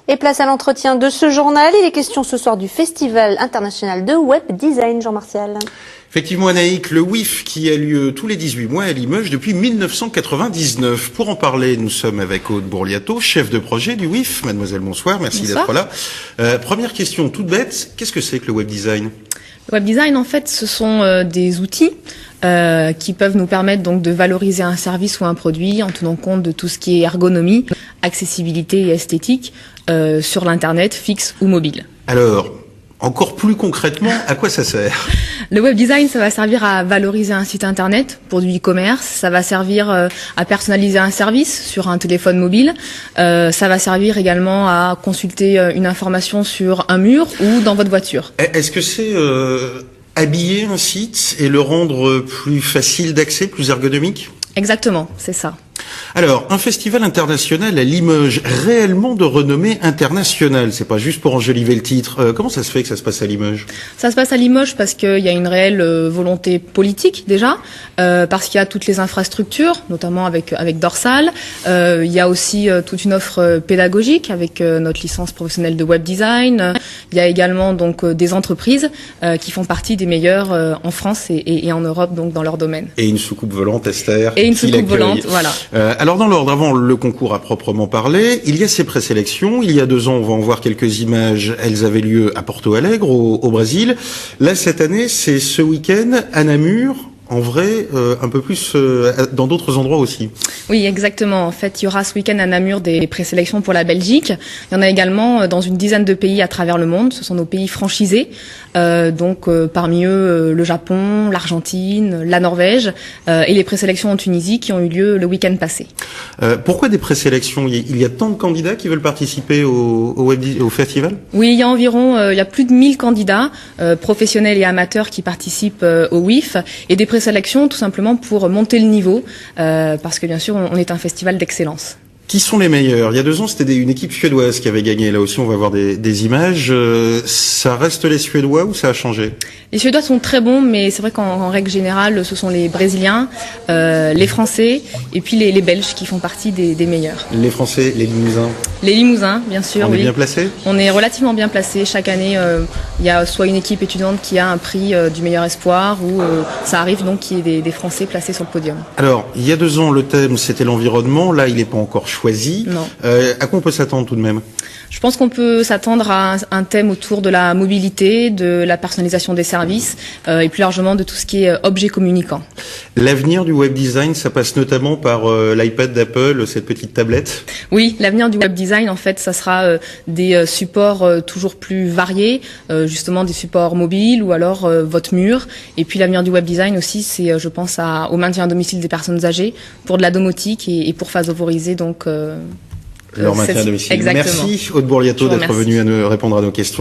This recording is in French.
Et place à l'entretien de ce journal. Il est question ce soir du Festival international de web design, Jean-Martial. Effectivement, Anaïk, le WIF qui a lieu tous les 18 mois à Limoges depuis 1999. Pour en parler, nous sommes avec Aude Bourliato, chef de projet du WIF. Mademoiselle, bonsoir, merci d'être là. Première question toute bête, qu'est-ce que c'est que le web design ? Le web design, en fait, ce sont des outils qui peuvent nous permettre donc de valoriser un service ou un produit en tenant compte de tout ce qui est ergonomie, accessibilité et esthétique sur l'internet fixe ou mobile. Alors, encore plus concrètement, à quoi ça sert ? Le web design, ça va servir à valoriser un site internet pour du e-commerce, ça va servir à personnaliser un service sur un téléphone mobile, ça va servir également à consulter une information sur un mur ou dans votre voiture. Est-ce que c'est habiller un site et le rendre plus facile d'accès, plus ergonomique ? Exactement, c'est ça. Alors, un festival international à Limoges, réellement de renommée internationale. C'est pas juste pour enjoliver le titre. Comment ça se fait que ça se passe à Limoges ? Ça se passe à Limoges parce qu'il y a une réelle volonté politique déjà, parce qu'il y a toutes les infrastructures, notamment avec Dorsal. Il y a aussi toute une offre pédagogique avec notre licence professionnelle de web design. Il y a également donc des entreprises qui font partie des meilleures en France et en Europe donc dans leur domaine. Et une soucoupe volante, Esther. Et une soucoupe volante, voilà. Alors dans l'ordre, avant le concours à proprement parler, il y a ces présélections. Il y a 2 ans, on va en voir quelques images. Elles avaient lieu à Porto Alegre, au Brésil. Là, cette année, c'est ce week-end à Namur. En vrai, un peu plus dans d'autres endroits aussi. Oui, exactement. En fait, il y aura ce week-end à Namur des présélections pour la Belgique. Il y en a également dans une dizaine de pays à travers le monde. Ce sont nos pays franchisés. Donc, parmi eux, le Japon, l'Argentine, la Norvège et les présélections en Tunisie qui ont eu lieu le week-end passé. Pourquoi des présélections ? Il y a tant de candidats qui veulent participer au festival ? Oui, il y a environ, il y a plus de 1000 candidats professionnels et amateurs qui participent au WIF et des présélections tout simplement pour monter le niveau parce que bien sûr on est un festival d'excellence. Qui sont les meilleurs ? Il y a 2 ans, c'était une équipe suédoise qui avait gagné. Là aussi, on va voir des images. Ça reste les Suédois ou ça a changé ? Les Suédois sont très bons, mais c'est vrai qu'en règle générale, ce sont les Brésiliens, les Français et puis les Belges qui font partie des meilleurs. Les Français, les Limousins ? Les Limousins, bien sûr. On est bien placés ? On est relativement bien placés. Chaque année, il y a soit une équipe étudiante qui a un prix du meilleur espoir ou ça arrive donc qu'il y ait des Français placés sur le podium. Alors, il y a 2 ans, le thème, c'était l'environnement. Là, il n'est pas encore choisi. Non. À quoi on peut s'attendre tout de même ? Je pense qu'on peut s'attendre à un thème autour de la mobilité, de la personnalisation des services et plus largement de tout ce qui est objet communicant. L'avenir du web design, ça passe notamment par l'iPad d'Apple, cette petite tablette ? Oui, l'avenir du web design, en fait, ça sera des supports toujours plus variés, justement des supports mobiles ou alors votre mur. Et puis l'avenir du web design aussi, c'est, je pense, au maintien à domicile des personnes âgées pour de la domotique et pour favoriser donc leur maintien à domicile. Exactement. Merci Aude Bourliato d'être venue à nous répondre à nos questions.